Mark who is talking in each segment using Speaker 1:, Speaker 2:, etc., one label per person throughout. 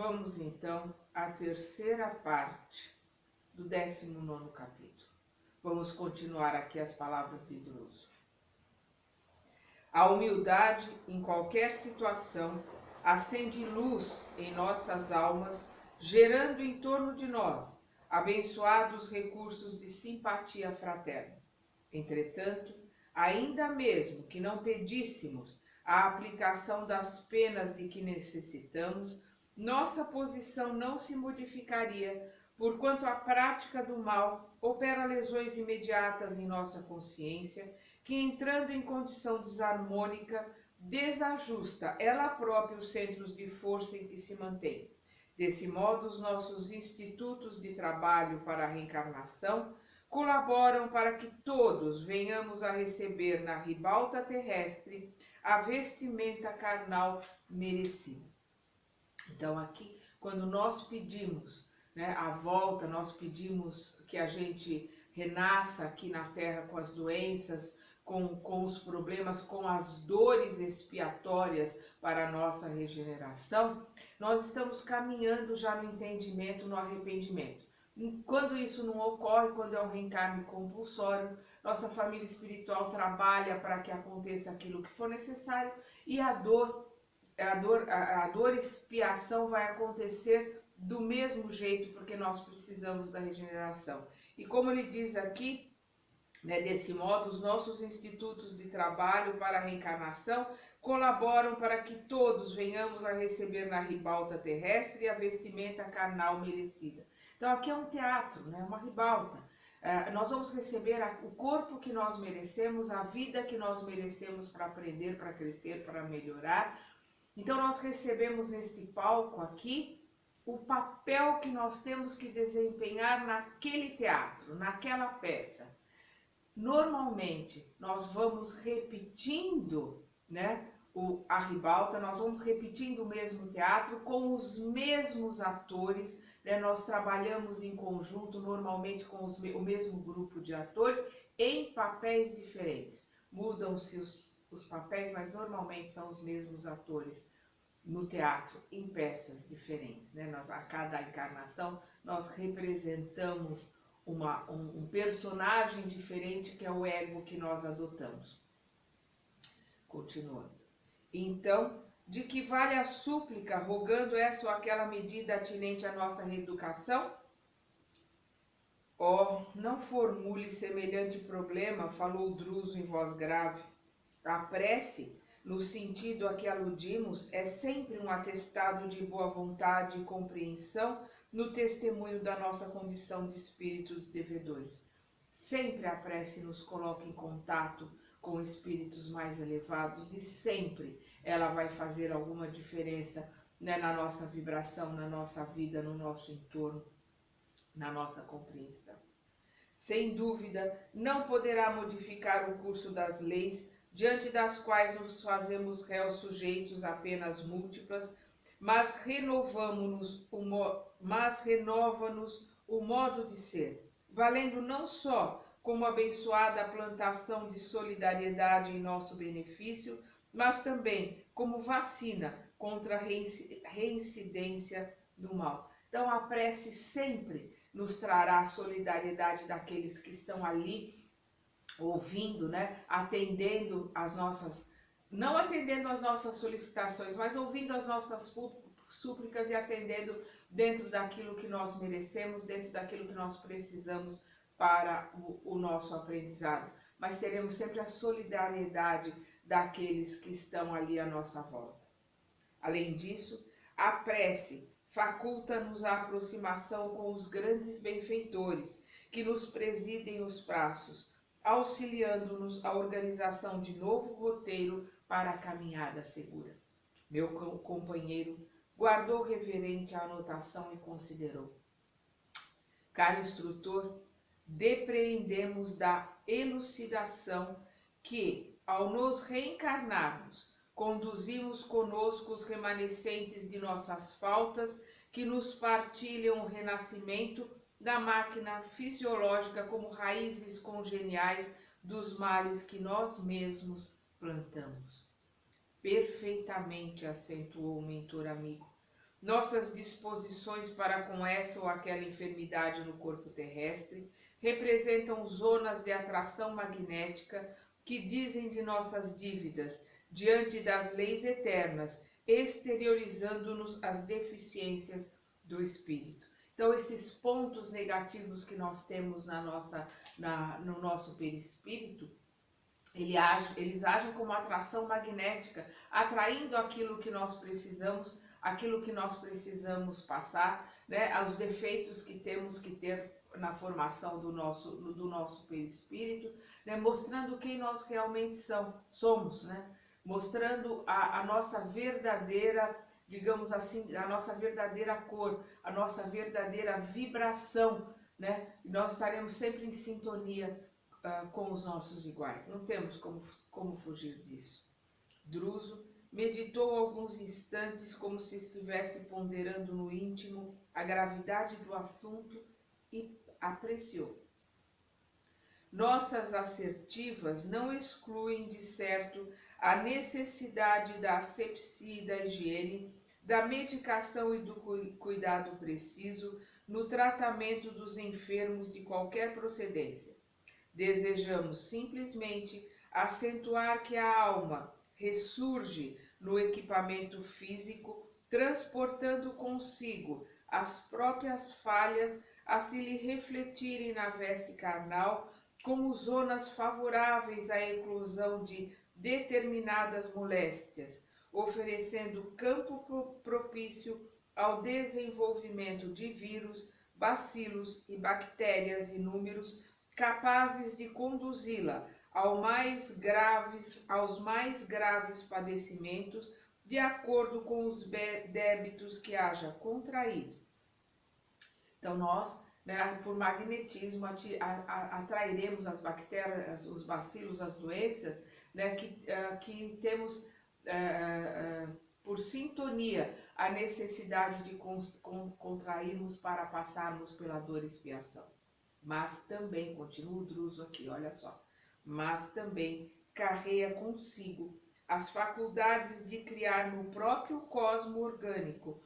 Speaker 1: vamos então à terceira parte do 19º capítulo. Vamos continuar aqui as palavras de Druso. A humildade em qualquer situação acende luz em nossas almas, gerando em torno de nós abençoados recursos de simpatia fraterna. Entretanto, ainda mesmo que não pedíssemos a aplicação das penas de que necessitamos, nossa posição não se modificaria, porquanto a prática do mal opera lesões imediatas em nossa consciência, que, entrando em condição desarmônica, desajusta ela própria os centros de força em que se mantém. Desse modo, os nossos institutos de trabalho para a reencarnação colaboram para que todos venhamos a receber na ribalta terrestre a vestimenta carnal merecida. Então aqui, quando nós pedimos, né, a volta, nós pedimos que a gente renasça aqui na Terra com as doenças, com os problemas, com as dores expiatórias para a nossa regeneração, nós estamos caminhando já no entendimento, no arrependimento. Quando isso não ocorre, quando é um reencarne compulsório, nossa família espiritual trabalha para que aconteça aquilo que for necessário e a dor expiação vai acontecer do mesmo jeito, porque nós precisamos da regeneração. E como ele diz aqui, né, desse modo, os nossos institutos de trabalho para a reencarnação colaboram para que todos venhamos a receber na ribalta terrestre a vestimenta carnal merecida. Então aqui é um teatro, né, uma ribalta. Nós vamos receber o corpo que nós merecemos, a vida que nós merecemos para aprender, para crescer, para melhorar. Então nós recebemos neste palco aqui o papel que nós temos que desempenhar naquele teatro, naquela peça. Normalmente nós vamos repetindo, né, a ribalta, nós vamos repetindo o mesmo teatro com os mesmos atores, né, nós trabalhamos em conjunto, normalmente com o mesmo grupo de atores, em papéis diferentes. Mudam-se os papéis, mas normalmente são os mesmos atores no teatro, em peças diferentes, né? A cada encarnação nós representamos um personagem diferente, que é o ego que nós adotamos. Continuando. Então, de que vale a súplica, rogando essa ou aquela medida atinente à nossa reeducação? Oh, não formule semelhante problema, falou Druso em voz grave. A prece, no sentido a que aludimos, é sempre um atestado de boa vontade e compreensão no testemunho da nossa condição de espíritos devedores. Sempre a prece nos coloca em contato com espíritos mais elevados e sempre ela vai fazer alguma diferença, né, na nossa vibração, na nossa vida, no nosso entorno, na nossa compreensão. Sem dúvida, não poderá modificar o curso das leis, diante das quais nos fazemos réus sujeitos a penas múltiplas, mas renova-nos o modo de ser, valendo não só como abençoada plantação de solidariedade em nosso benefício, mas também como vacina contra a reincidência do mal. Então a prece sempre nos trará a solidariedade daqueles que estão ali ouvindo, né, atendendo as nossas, não atendendo as nossas solicitações, mas ouvindo as nossas súplicas e atendendo dentro daquilo que nós merecemos, dentro daquilo que nós precisamos para o nosso aprendizado. Mas teremos sempre a solidariedade daqueles que estão ali à nossa volta. Além disso, a prece faculta-nos a aproximação com os grandes benfeitores que nos presidem os passos, auxiliando-nos a organização de novo roteiro para a caminhada segura. Meu companheiro guardou reverente a anotação e considerou. Caro instrutor, depreendemos da elucidação que, ao nos reencarnarmos, conduzimos conosco os remanescentes de nossas faltas que nos partilham o renascimento da máquina fisiológica como raízes congeniais dos males que nós mesmos plantamos. Perfeitamente, acentuou o mentor amigo. nossas disposições para com essa ou aquela enfermidade no corpo terrestre, representam zonas de atração magnética que dizem de nossas dívidas diante das leis eternas, exteriorizando-nos as deficiências do espírito. Então, esses pontos negativos que nós temos no nosso perispírito, eles agem como atração magnética, atraindo aquilo que nós precisamos passar, né? Os defeitos que temos que ter na formação do nosso perispírito, né? Mostrando quem nós realmente somos, né? Mostrando a nossa verdadeira, digamos assim, a nossa verdadeira cor, a nossa verdadeira vibração, né? E nós estaremos sempre em sintonia com os nossos iguais. Não temos como fugir disso. Druso meditou alguns instantes como se estivesse ponderando no íntimo a gravidade do assunto e apreciou. Nossas assertivas não excluem, de certo, a necessidade da asepsia e da higiene, da medicação e do cuidado preciso no tratamento dos enfermos de qualquer procedência. Desejamos simplesmente acentuar que a alma ressurge no equipamento físico, transportando consigo as próprias falhas a se lhe refletirem na veste carnal como zonas favoráveis à eclosão de determinadas moléstias, oferecendo campo propício ao desenvolvimento de vírus, bacilos e bactérias inúmeros capazes de conduzi-la aos mais graves padecimentos, de acordo com os débitos que haja contraído. Então nós, né, por magnetismo, atrairemos as bactérias, os bacilos, as doenças, né, que temos por sintonia a necessidade de contrairmos para passarmos pela dor e expiação. Mas também, continua o Druso aqui, olha só, mas também carrega consigo as faculdades de criar no próprio cosmo orgânico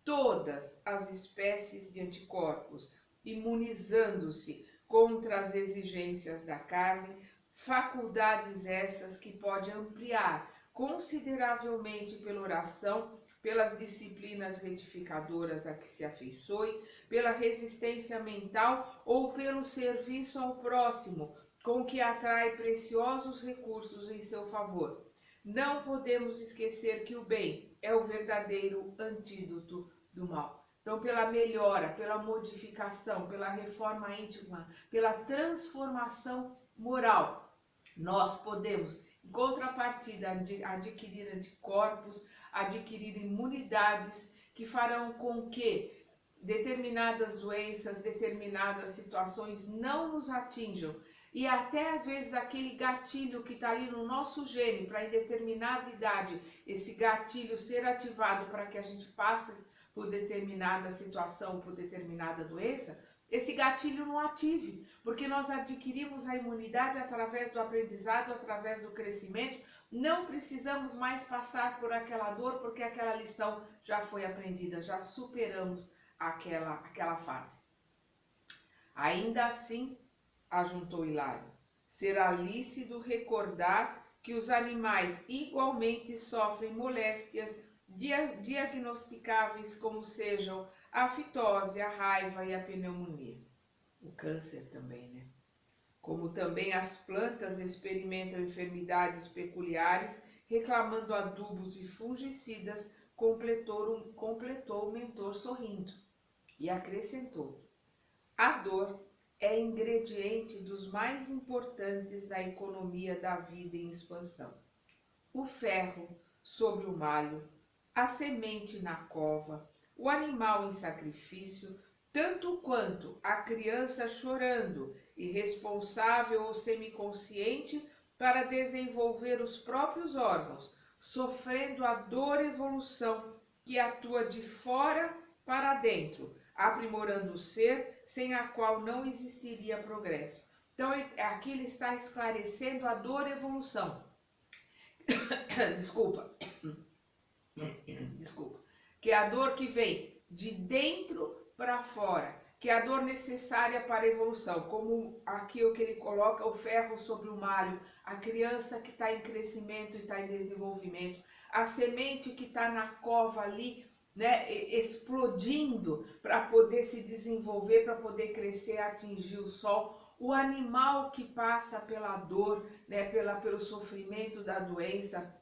Speaker 1: todas as espécies de anticorpos, imunizando-se contra as exigências da carne, faculdades essas que pode ampliar consideravelmente pela oração, pelas disciplinas retificadoras a que se afeiçoe, pela resistência mental ou pelo serviço ao próximo, com que atrai preciosos recursos em seu favor. Não podemos esquecer que o bem é o verdadeiro antídoto do mal. Então, pela melhora, pela modificação, pela reforma íntima, pela transformação moral, nós podemos, em contrapartida, adquirir anticorpos, adquirir imunidades que farão com que determinadas doenças, determinadas situações não nos atinjam. E até às vezes aquele gatilho que está ali no nosso gene, para em determinada idade, esse gatilho ser ativado para que a gente passe por determinada situação, por determinada doença, esse gatilho não ative, porque nós adquirimos a imunidade através do aprendizado, através do crescimento, não precisamos mais passar por aquela dor, porque aquela lição já foi aprendida, já superamos aquela fase. Ainda assim, ajuntou Hilário, será lícito recordar que os animais igualmente sofrem moléstias diagnosticáveis como sejam a fitose, a raiva e a pneumonia. O câncer também, né? Como também as plantas experimentam enfermidades peculiares, reclamando adubos e fungicidas, completou o mentor sorrindo e acrescentou: a dor é ingrediente dos mais importantes da economia da vida em expansão. O ferro sobre o malho, a semente na cova, o animal em sacrifício, tanto quanto a criança chorando, irresponsável ou semiconsciente para desenvolver os próprios órgãos, sofrendo a dor evolução que atua de fora para dentro, aprimorando o ser, sem a qual não existiria progresso. Então aqui ele está esclarecendo a dor evolução. Desculpa. que é a dor que vem de dentro para fora, que é a dor necessária para a evolução, como aqui o que ele coloca, o ferro sobre o malho, a criança que está em crescimento e está em desenvolvimento, a semente que está na cova ali, né, explodindo para poder se desenvolver, para poder crescer, atingir o sol, o animal que passa pela dor, né, pelo sofrimento da doença,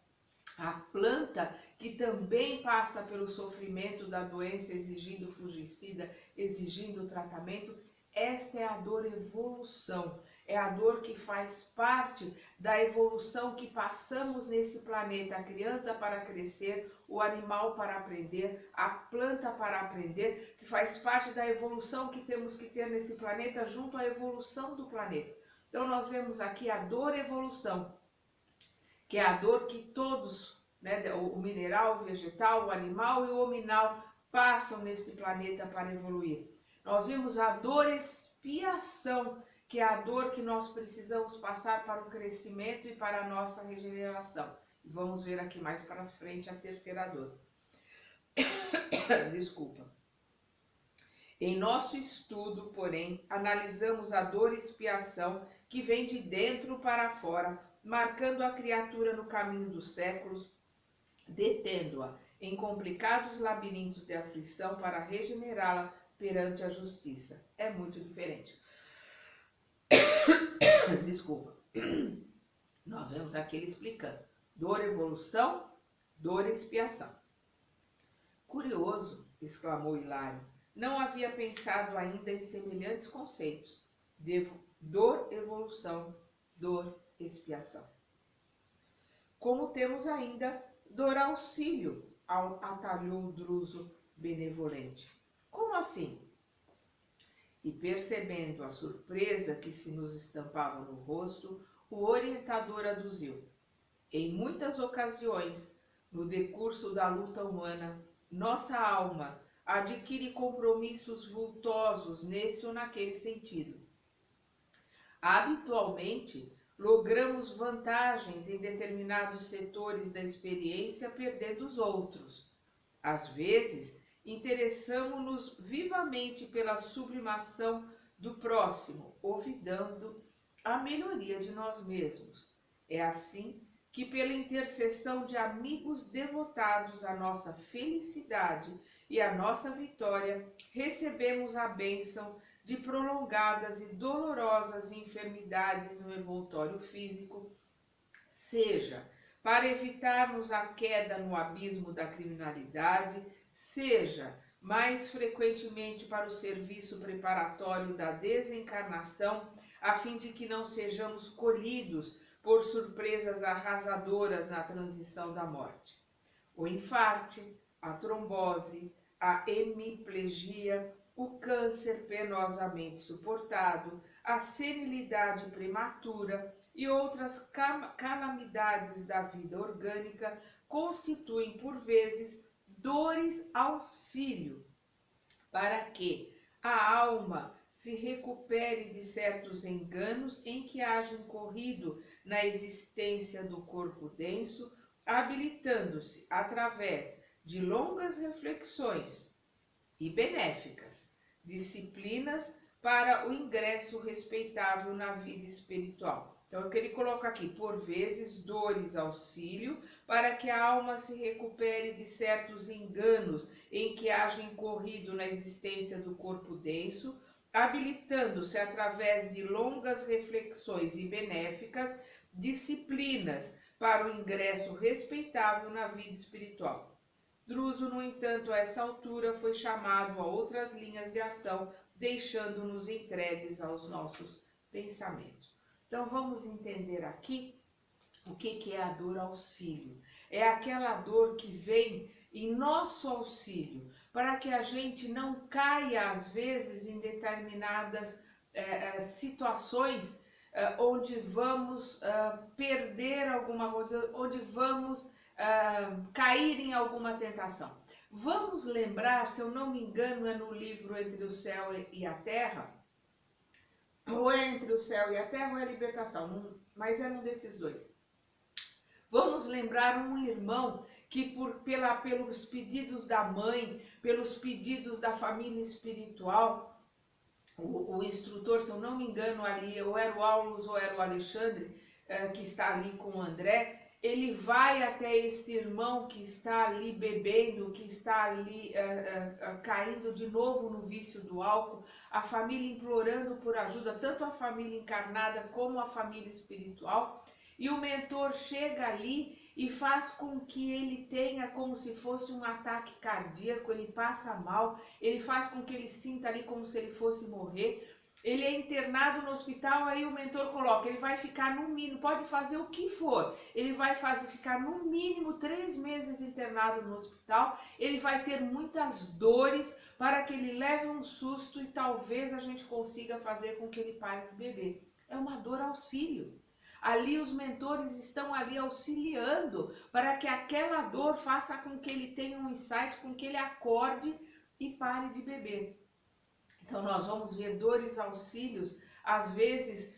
Speaker 1: a planta que também passa pelo sofrimento da doença, exigindo fungicida, exigindo tratamento. Esta é a dor evolução, é a dor que faz parte da evolução que passamos nesse planeta. A criança para crescer, o animal para aprender, a planta para aprender, que faz parte da evolução que temos que ter nesse planeta junto à evolução do planeta. Então nós vemos aqui a dor evolução, que é a dor que todos, né, o mineral, o vegetal, o animal e o hominal passam neste planeta para evoluir. Nós vimos a dor expiação, que é a dor que nós precisamos passar para o crescimento e para a nossa regeneração. E vamos ver aqui mais para frente a terceira dor. Desculpa. Em nosso estudo, porém, analisamos a dor expiação que vem de dentro para fora, marcando a criatura no caminho dos séculos, detendo-a em complicados labirintos de aflição para regenerá-la perante a justiça. É muito diferente. Desculpa. Nós vemos aqui ele explicando. Dor evolução, dor expiação. Curioso, exclamou Hilário. Não havia pensado ainda em semelhantes conceitos. Dor evolução, dor expiação. Como temos ainda dor auxílio, atalhou Druso benevolente. Como assim? E percebendo a surpresa que se nos estampava no rosto, o orientador aduziu. Em muitas ocasiões, no decurso da luta humana, nossa alma adquire compromissos vultosos nesse ou naquele sentido. Habitualmente, logramos vantagens em determinados setores da experiência, perdendo os outros. Às vezes, interessamo-nos vivamente pela sublimação do próximo, olvidando a melhoria de nós mesmos. É assim que, pela intercessão de amigos devotados à nossa felicidade e à nossa vitória, recebemos a bênção de prolongadas e dolorosas enfermidades no envoltório físico, seja para evitarmos a queda no abismo da criminalidade, seja mais frequentemente para o serviço preparatório da desencarnação, a fim de que não sejamos colhidos por surpresas arrasadoras na transição da morte. O infarte, a trombose, a hemiplegia, o câncer penosamente suportado, a senilidade prematura e outras calamidades da vida orgânica constituem, por vezes, dores auxílio para que a alma se recupere de certos enganos em que haja incorrido na existência do corpo denso, habilitando-se através de longas reflexões e benéficas disciplinas para o ingresso respeitável na vida espiritual. Então, é o que ele coloca aqui, por vezes, dores auxílio, para que a alma se recupere de certos enganos em que haja incorrido na existência do corpo denso, habilitando-se através de longas reflexões e benéficas disciplinas para o ingresso respeitável na vida espiritual. Druso, no entanto, a essa altura foi chamado a outras linhas de ação, deixando-nos entregues aos nossos pensamentos. Então vamos entender aqui o que é a dor auxílio. É aquela dor que vem em nosso auxílio, para que a gente não caia, às vezes, em determinadas situações onde vamos perder alguma coisa, onde vamos cair em alguma tentação. Vamos lembrar, se eu não me engano, é no livro Entre o Céu e a Terra, ou é Entre o Céu e a Terra ou é a Libertação, mas é um desses dois. Vamos lembrar um irmão que pelos pedidos da mãe, pelos pedidos da família espiritual, o instrutor, se eu não me engano ali, ou era o Aulus ou era o Alexandre, que está ali com o André, ele vai até esse irmão que está ali bebendo, que está ali caindo de novo no vício do álcool, a família implorando por ajuda, tanto a família encarnada como a família espiritual, e o mentor chega ali e faz com que ele tenha como se fosse um ataque cardíaco, ele passa mal, ele faz com que ele sinta ali como se ele fosse morrer. Ele é internado no hospital, aí o mentor coloca, ele vai ficar no mínimo, pode fazer o que for, ele vai ficar no mínimo 3 meses internado no hospital, ele vai ter muitas dores para que ele leve um susto e talvez a gente consiga fazer com que ele pare de beber. É uma dor auxílio. Ali os mentores estão ali auxiliando para que aquela dor faça com que ele tenha um insight, com que ele acorde e pare de beber. Então nós vamos ver dores auxílios, às vezes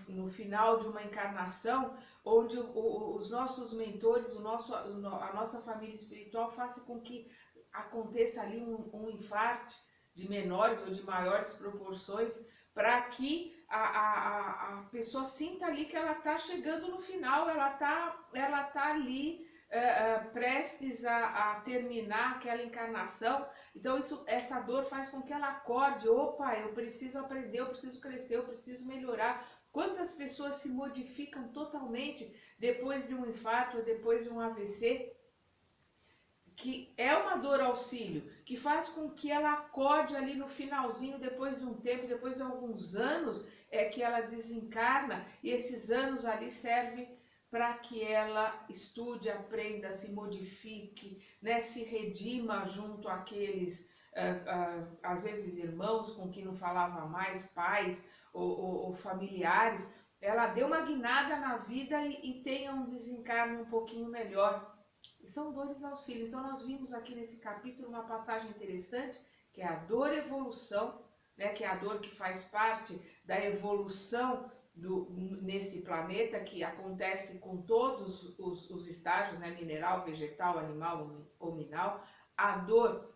Speaker 1: no final de uma encarnação, onde os nossos mentores, a nossa família espiritual faça com que aconteça ali um infarto de menores ou de maiores proporções, para que a pessoa sinta ali que ela está chegando no final, ela tá ali prestes a terminar aquela encarnação. Então essa dor faz com que ela acorde, opa, eu preciso aprender, eu preciso crescer, eu preciso melhorar. Quantas pessoas se modificam totalmente depois de um infarto ou depois de um AVC? Que é uma dor auxílio, que faz com que ela acorde ali no finalzinho, depois de um tempo, depois de alguns anos, que ela desencarna, e esses anos ali servem para que ela estude, aprenda, se modifique, né, se redima junto àqueles, às vezes irmãos com quem não falava mais, pais ou familiares. Ela deu uma guinada na vida e tenha um desencarne um pouquinho melhor. E são dores auxílios. Então nós vimos aqui nesse capítulo uma passagem interessante, que é a dor evolução, né, que é a dor que faz parte da evolução neste planeta, que acontece com todos os estágios, né, mineral, vegetal, animal, hominal. A dor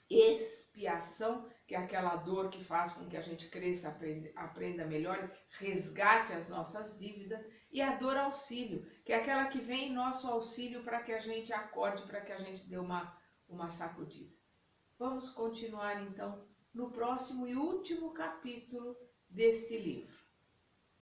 Speaker 1: expiação, que é aquela dor que faz com que a gente cresça, aprenda melhor, resgate as nossas dívidas, e a dor auxílio, que é aquela que vem em nosso auxílio para que a gente acorde, para que a gente dê uma sacudida. Vamos continuar então no próximo e último capítulo deste livro.